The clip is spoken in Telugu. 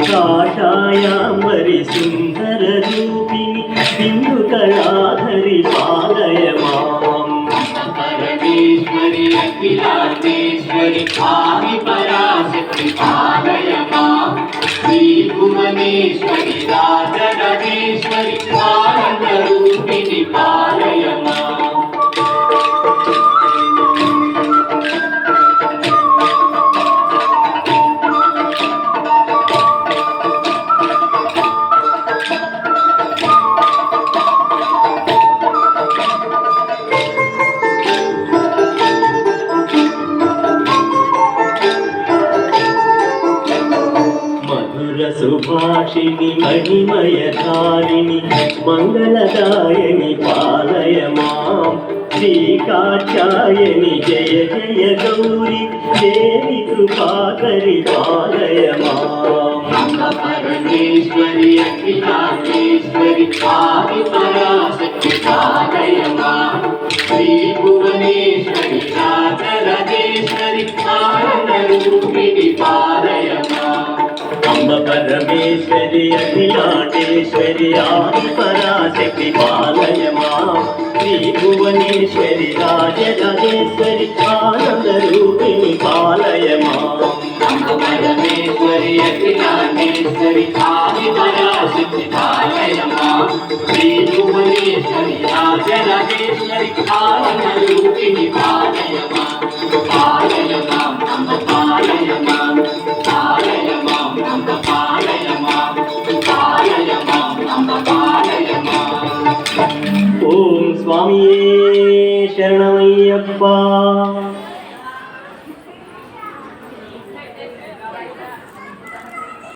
కాషాయాంబరి సుందర రూపిణి బిందు కళాధరి పాలయ మాం. పరమేశ్వరి అఖిలాండేశ్వరి ఆది పరాశక్తి పాలయ మాం. శ్రీ భువనేశ్వరి రాజరాజేశ్వరి ఆనంద రూపిణి పాలయ మాం. సుభాషిణి మణిమయధారిణి మంగళదాయని పాలయ మాం. శ్రీ కాచాయని జయ జయ గౌరి దేవి కృపాకరి పాలయ మాం. పరమేశ్వరి అఖిలాండేశ్వరి ఆది పరాశక్తి పాలయ మాం. శ్రీ భువనేశ్వరి రాజరాజేశ్వరి ఆనంద రూపిణి పాలయ మాం. అంబ పరమేశ్వరి అఖిలాండేశ్వరి ఆది పరాశక్తి పాలయ మాం. శ్రీ భువనేశ్వరి రాజరాజేశ్వరి ఆనంద రూపిణి పాలయ మాం. పరమేశ్వరి అఖిలాండేశ్వరి ఆది పరాశక్తి పాలయ మాం. శ్రీ భువనేశ్వరి రాజరాజేశ్వరి ఆనంద రూపిణి పాలయ